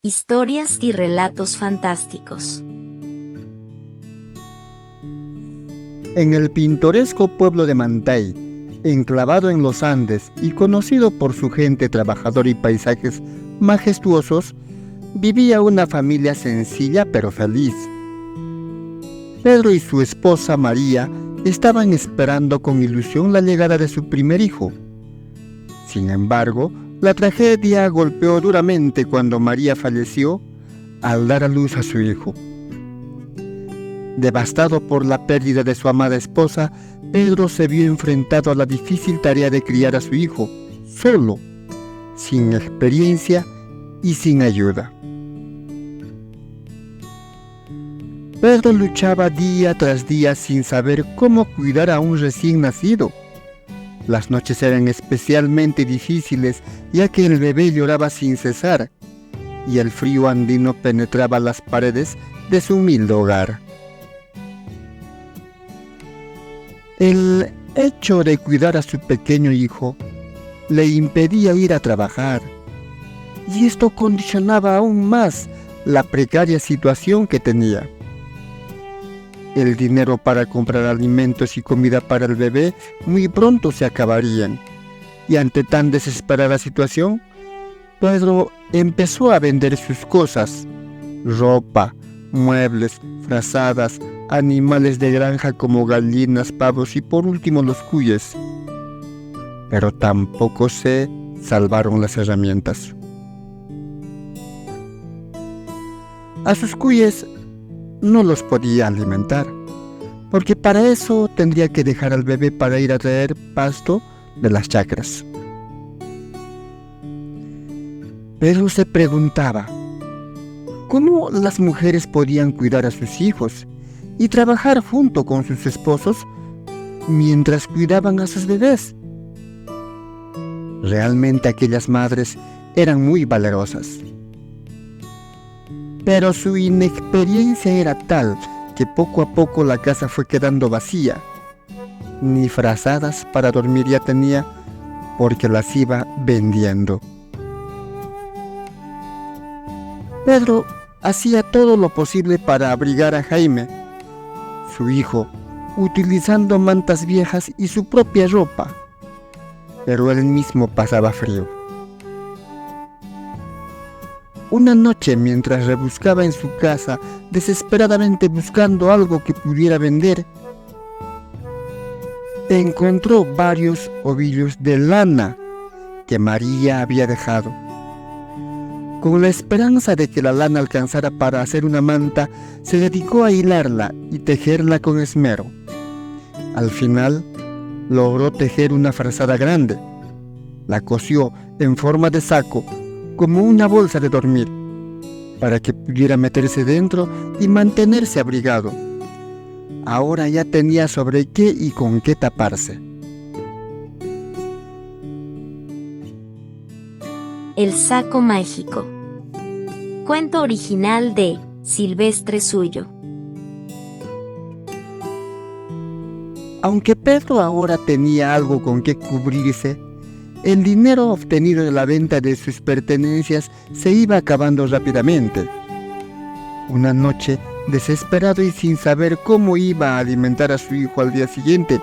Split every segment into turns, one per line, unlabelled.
Historias y relatos fantásticos.
En el pintoresco pueblo de Mantay, enclavado en los Andes y conocido por su gente trabajadora y paisajes majestuosos, vivía una familia sencilla pero feliz. Pedro y su esposa María estaban esperando con ilusión la llegada de su primer hijo. Sin embargo, la tragedia golpeó duramente cuando María falleció al dar a luz a su hijo. Devastado por la pérdida de su amada esposa, Pedro se vio enfrentado a la difícil tarea de criar a su hijo, solo, sin experiencia y sin ayuda. Pedro luchaba día tras día sin saber cómo cuidar a un recién nacido. Las noches eran especialmente difíciles, ya que el bebé lloraba sin cesar, y el frío andino penetraba las paredes de su humilde hogar. El hecho de cuidar a su pequeño hijo le impedía ir a trabajar, y esto condicionaba aún más la precaria situación que tenía. El dinero para comprar alimentos y comida para el bebé muy pronto se acabarían, y ante tan desesperada situación, Pedro empezó a vender sus cosas: ropa, muebles, frazadas, animales de granja como gallinas, pavos y por último los cuyes. Pero tampoco se salvaron las herramientas. A sus cuyes no los podía alimentar, porque para eso tendría que dejar al bebé para ir a traer pasto de las chacras. Pedro se preguntaba cómo las mujeres podían cuidar a sus hijos y trabajar junto con sus esposos mientras cuidaban a sus bebés. Realmente aquellas madres eran muy valerosas. Pero su inexperiencia era tal que poco a poco la casa fue quedando vacía. Ni frazadas para dormir ya tenía, porque las iba vendiendo. Pedro hacía todo lo posible para abrigar a Jaime, su hijo, utilizando mantas viejas y su propia ropa, pero él mismo pasaba frío. Una noche, mientras rebuscaba en su casa, desesperadamente buscando algo que pudiera vender, encontró varios ovillos de lana que María había dejado. Con la esperanza de que la lana alcanzara para hacer una manta, se dedicó a hilarla y tejerla con esmero. Al final, logró tejer una frazada grande. La cosió en forma de saco, como una bolsa de dormir, para que pudiera meterse dentro y mantenerse abrigado. Ahora ya tenía sobre qué y con qué taparse.
El saco mágico. Cuento original de Silvestre Suyo.
Aunque Pedro ahora tenía algo con qué cubrirse, el dinero obtenido de la venta de sus pertenencias se iba acabando rápidamente. Una noche, desesperado y sin saber cómo iba a alimentar a su hijo al día siguiente,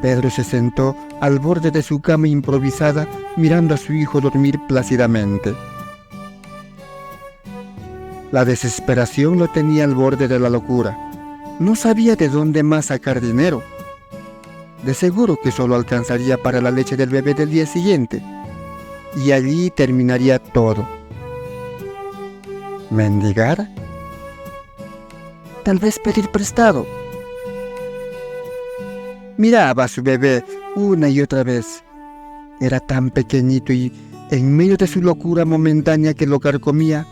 Pedro se sentó al borde de su cama improvisada, mirando a su hijo dormir plácidamente. La desesperación lo tenía al borde de la locura. No sabía de dónde más sacar dinero. De seguro que solo alcanzaría para la leche del bebé del día siguiente, y allí terminaría todo. ¿Mendigar? Tal vez pedir prestado. Miraba a su bebé una y otra vez. Era tan pequeñito y, en medio de su locura momentánea que lo carcomía,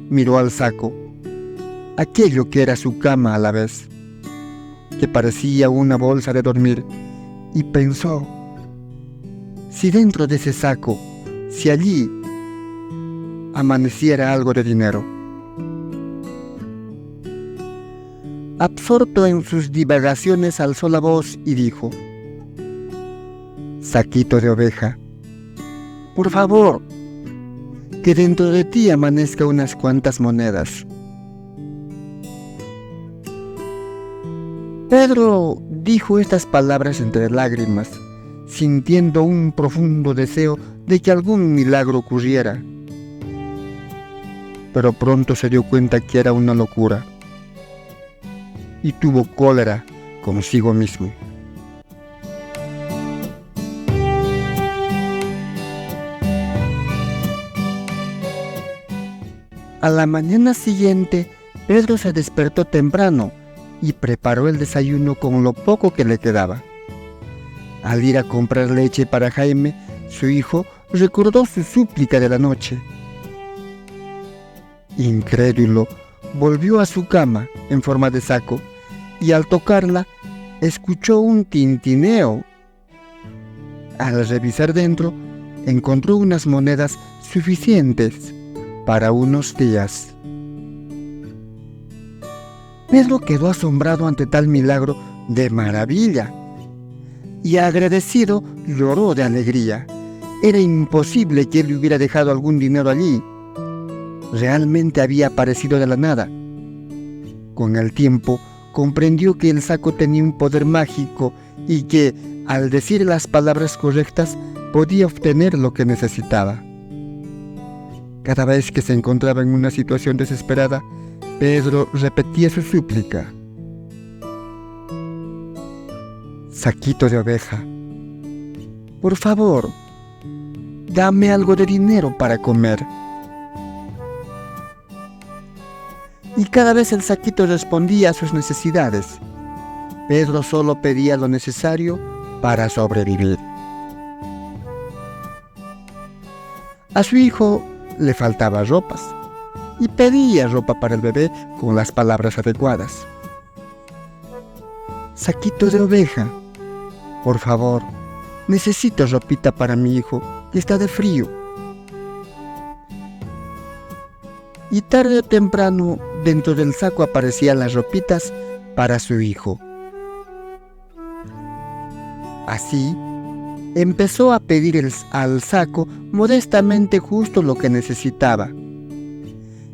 miró al saco, aquello que era su cama a la vez, que parecía una bolsa de dormir, y pensó: si dentro de ese saco, si allí amaneciera algo de dinero. Absorto en sus divagaciones, alzó la voz y dijo: saquito de oveja, por favor, que dentro de ti amanezca unas cuantas monedas. Pedro dijo estas palabras entre lágrimas, sintiendo un profundo deseo de que algún milagro ocurriera. Pero pronto se dio cuenta que era una locura y tuvo cólera consigo mismo. A la mañana siguiente, Pedro se despertó temprano y preparó el desayuno con lo poco que le quedaba. Al ir a comprar leche para Jaime, su hijo recordó su súplica de la noche. Incrédulo, volvió a su cama en forma de saco y al tocarla, escuchó un tintineo. Al revisar dentro, encontró unas monedas suficientes para unos días. Pedro quedó asombrado ante tal milagro de maravilla y agradecido lloró de alegría. Era imposible que él le hubiera dejado algún dinero allí. Realmente había aparecido de la nada. Con el tiempo comprendió que el saco tenía un poder mágico y que, al decir las palabras correctas, podía obtener lo que necesitaba. Cada vez que se encontraba en una situación desesperada, Pedro repetía su súplica. Saquito de oveja, por favor, dame algo de dinero para comer. Y cada vez el saquito respondía a sus necesidades. Pedro solo pedía lo necesario para sobrevivir. A su hijo le faltaba ropas y pedía ropa para el bebé con las palabras adecuadas. Saquito de oveja, por favor, necesito ropita para mi hijo que está de frío. Y tarde o temprano dentro del saco aparecían las ropitas para su hijo. Así, empezó a pedir al saco modestamente justo lo que necesitaba.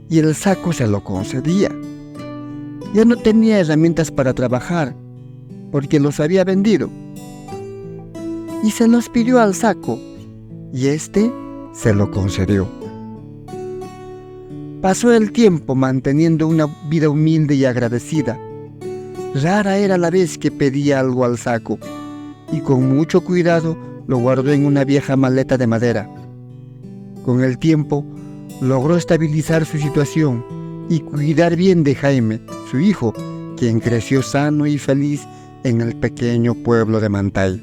Y el saco se lo concedía. Ya no tenía herramientas para trabajar, porque los había vendido. Y se los pidió al saco, y éste se lo concedió. Pasó el tiempo manteniendo una vida humilde y agradecida. Rara era la vez que pedía algo al saco, y con mucho cuidado lo guardó en una vieja maleta de madera. Con el tiempo, logró estabilizar su situación y cuidar bien de Jaime, su hijo, quien creció sano y feliz en el pequeño pueblo de Mantay.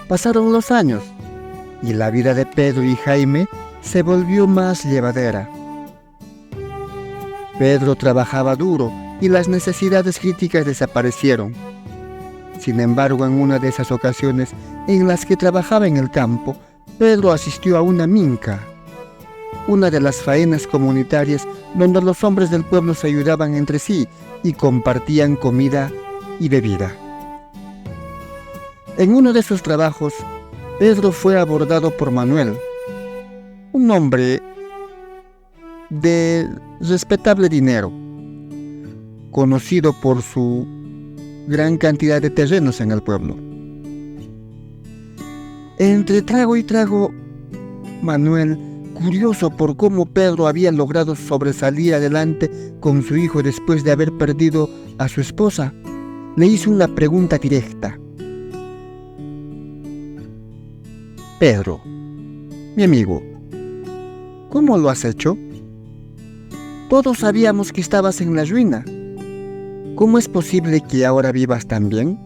Pasaron los años y la vida de Pedro y Jaime se volvió más llevadera. Pedro trabajaba duro y las necesidades críticas desaparecieron. Sin embargo, en una de esas ocasiones en las que trabajaba en el campo, Pedro asistió a una minca, una de las faenas comunitarias donde los hombres del pueblo se ayudaban entre sí y compartían comida y bebida. En uno de esos trabajos, Pedro fue abordado por Manuel, un hombre de respetable dinero, conocido por su gran cantidad de terrenos en el pueblo. Entre trago y trago, Manuel, curioso por cómo Pedro había logrado sobresalir adelante con su hijo después de haber perdido a su esposa, le hizo una pregunta directa. Pedro, mi amigo, ¿cómo lo has hecho? Todos sabíamos que estabas en la ruina. ¿Cómo es posible que ahora vivas tan bien?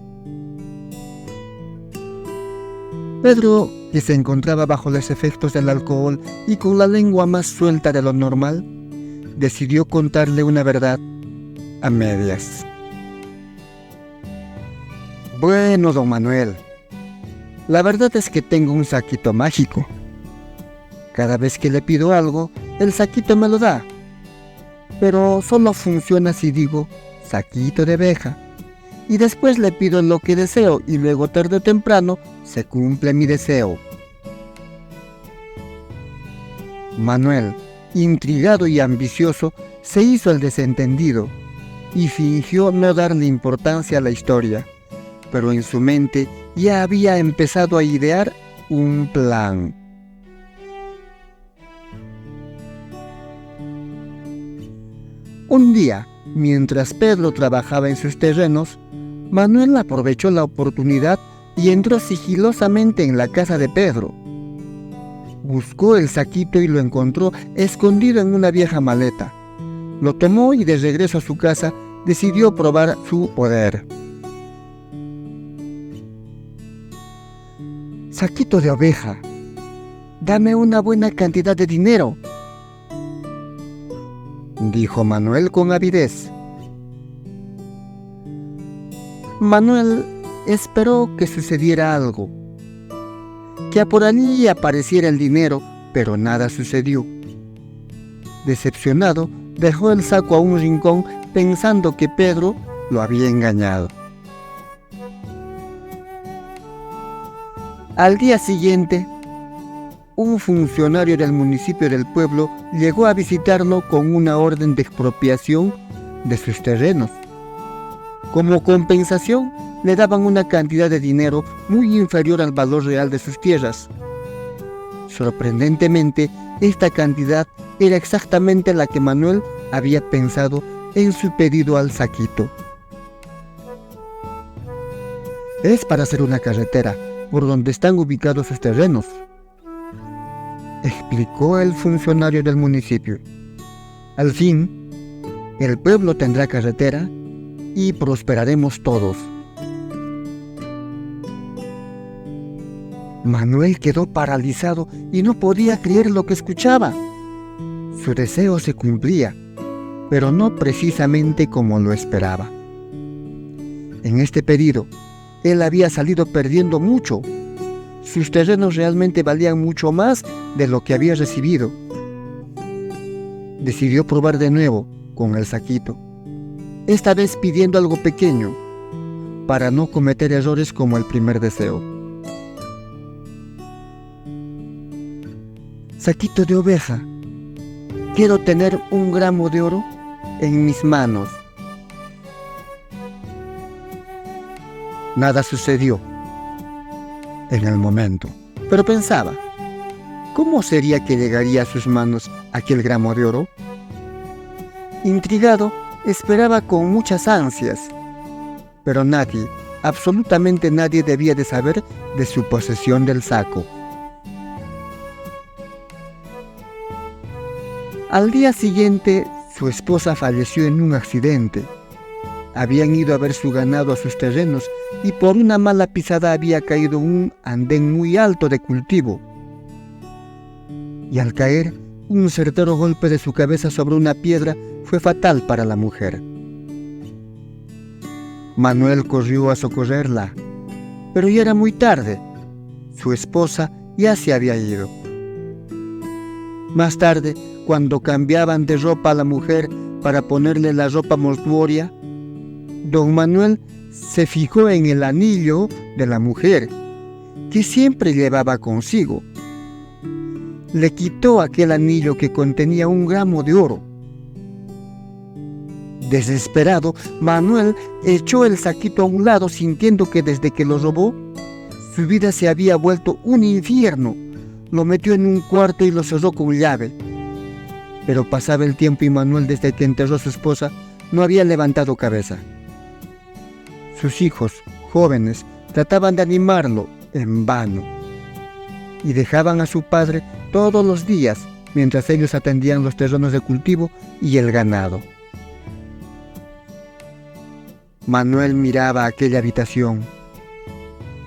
Pedro, que se encontraba bajo los efectos del alcohol y con la lengua más suelta de lo normal, decidió contarle una verdad a medias. Bueno, don Manuel, la verdad es que tengo un saquito mágico. Cada vez que le pido algo, el saquito me lo da. Pero solo funciona si digo saquito de oveja. y después le pido lo que deseo y luego tarde o temprano se cumple mi deseo. Manuel, intrigado y ambicioso, se hizo el desentendido y fingió no darle importancia a la historia, pero en su mente ya había empezado a idear un plan. Un día, mientras Pedro trabajaba en sus terrenos, Manuel aprovechó la oportunidad y entró sigilosamente en la casa de Pedro. Buscó el saquito y lo encontró escondido en una vieja maleta. Lo tomó y de regreso a su casa decidió probar su poder. «Saquito de oveja, dame una buena cantidad de dinero», dijo Manuel con avidez. Manuel esperó que sucediera algo, que por allí apareciera el dinero, pero nada sucedió. Decepcionado, dejó el saco a un rincón pensando que Pedro lo había engañado. Al día siguiente, un funcionario del municipio del pueblo llegó a visitarlo con una orden de expropiación de sus terrenos. Como compensación, le daban una cantidad de dinero muy inferior al valor real de sus tierras. Sorprendentemente, esta cantidad era exactamente la que Manuel había pensado en su pedido al saquito. «Es para hacer una carretera por donde están ubicados sus terrenos», explicó el funcionario del municipio. «Al fin, el pueblo tendrá carretera y prosperaremos todos». Manuel quedó paralizado y no podía creer lo que escuchaba. Su deseo se cumplía, pero no precisamente como lo esperaba. En este pedido, él había salido perdiendo mucho. Sus terrenos realmente valían mucho más de lo que había recibido. Decidió probar de nuevo con el saquito, esta vez pidiendo algo pequeño, para no cometer errores como el primer deseo. «Saquito de oveja, quiero tener 1 gramo de oro en mis manos». Nada sucedió en el momento, pero pensaba, ¿cómo sería que llegaría a sus manos aquel gramo de oro? Intrigado, esperaba con muchas ansias, pero nadie, absolutamente nadie debía de saber de su posesión del saco. Al día siguiente, su esposa falleció en un accidente. Habían ido a ver su ganado a sus terrenos y por una mala pisada había caído un andén muy alto de cultivo. Y al caer, un certero golpe de su cabeza sobre una piedra fue fatal para la mujer. Manuel corrió a socorrerla, pero ya era muy tarde. Su esposa ya se había ido. Más tarde, cuando cambiaban de ropa a la mujer para ponerle la ropa mortuoria, don Manuel se fijó en el anillo de la mujer, que siempre llevaba consigo. Le quitó aquel anillo que contenía 1 gramo de oro. Desesperado, Manuel echó el saquito a un lado, sintiendo que desde que lo robó, su vida se había vuelto un infierno. Lo metió en un cuarto y lo cerró con llave. Pero pasaba el tiempo y Manuel, desde que enterró a su esposa, no había levantado cabeza. Sus hijos, jóvenes, trataban de animarlo en vano y dejaban a su padre todos los días mientras ellos atendían los terrenos de cultivo y el ganado. Manuel miraba aquella habitación.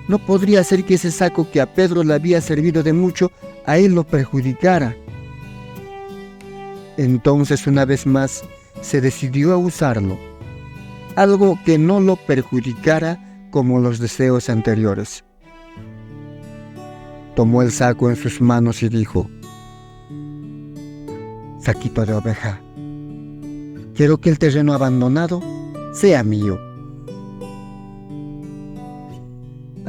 No podría ser que ese saco que a Pedro le había servido de mucho, a él lo perjudicara. Entonces, una vez más, se decidió a usarlo, algo que no lo perjudicara como los deseos anteriores. Tomó el saco en sus manos y dijo: «Saquito de oveja, quiero que el terreno abandonado sea mío».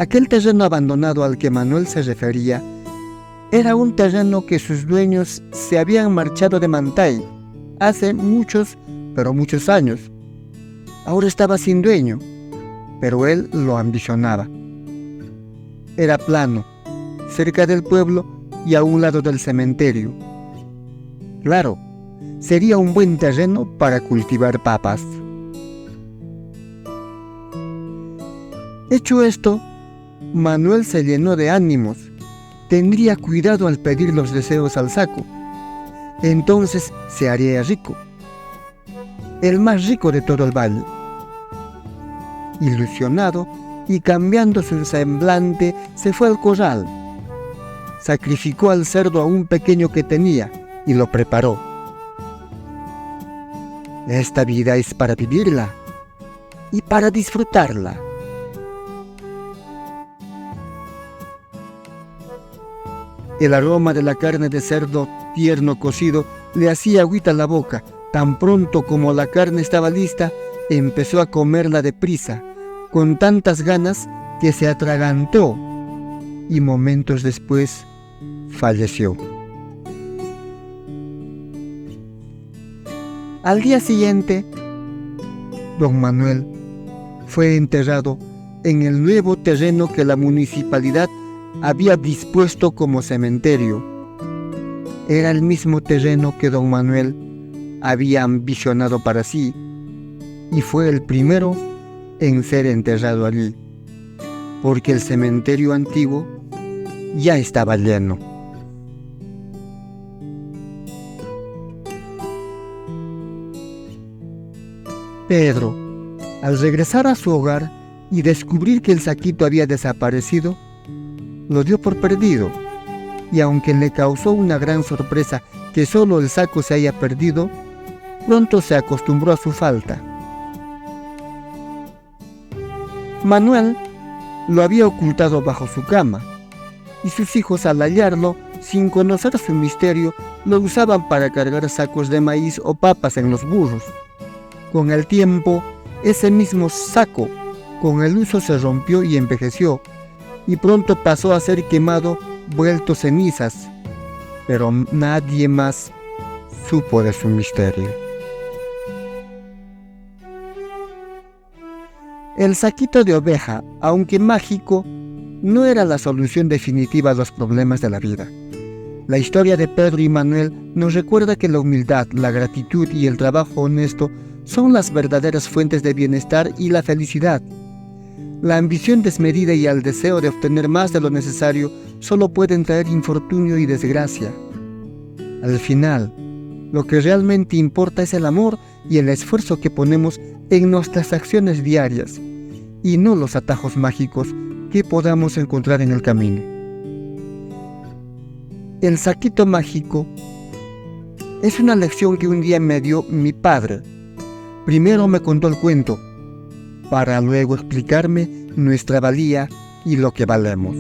Aquel terreno abandonado al que Manuel se refería era un terreno que sus dueños se habían marchado de Mantay hace muchos, pero muchos años. Ahora estaba sin dueño, pero él lo ambicionaba. Era plano, cerca del pueblo y a un lado del cementerio. Claro, sería un buen terreno para cultivar papas. Hecho esto, Manuel se llenó de ánimos. Tendría cuidado al pedir los deseos al saco. Entonces se haría rico, el más rico de todo el valle. Ilusionado y cambiando su semblante, se fue al corral. Sacrificó al cerdo a un pequeño que tenía y lo preparó. Esta vida es para vivirla y para disfrutarla. El aroma de la carne de cerdo tierno cocido le hacía agüita la boca. Tan pronto como la carne estaba lista, empezó a comerla deprisa, con tantas ganas que se atragantó y momentos después falleció. Al día siguiente, don Manuel fue enterrado en el nuevo terreno que la municipalidad había dispuesto como cementerio. Era el mismo terreno que don Manuel había ambicionado para sí y fue el primero en ser enterrado allí, porque el cementerio antiguo ya estaba lleno. Pedro, al regresar a su hogar y descubrir que el saquito había desaparecido, lo dio por perdido, y aunque le causó una gran sorpresa que solo el saco se haya perdido, pronto se acostumbró a su falta. Manuel lo había ocultado bajo su cama, y sus hijos, al hallarlo, sin conocer su misterio, lo usaban para cargar sacos de maíz o papas en los burros. Con el tiempo, ese mismo saco, con el uso, se rompió y envejeció, y pronto pasó a ser quemado, vuelto cenizas, pero nadie más supo de su misterio. El saquito de oveja, aunque mágico, no era la solución definitiva a los problemas de la vida. La historia de Pedro y Manuel nos recuerda que la humildad, la gratitud y el trabajo honesto son las verdaderas fuentes de bienestar y la felicidad. La ambición desmedida y el deseo de obtener más de lo necesario solo pueden traer infortunio y desgracia. Al final, lo que realmente importa es el amor y el esfuerzo que ponemos en nuestras acciones diarias, y no los atajos mágicos que podamos encontrar en el camino. El saquito mágico es una lección que un día me dio mi padre. Primero me contó el cuento, para luego explicarme nuestra valía y lo que valemos.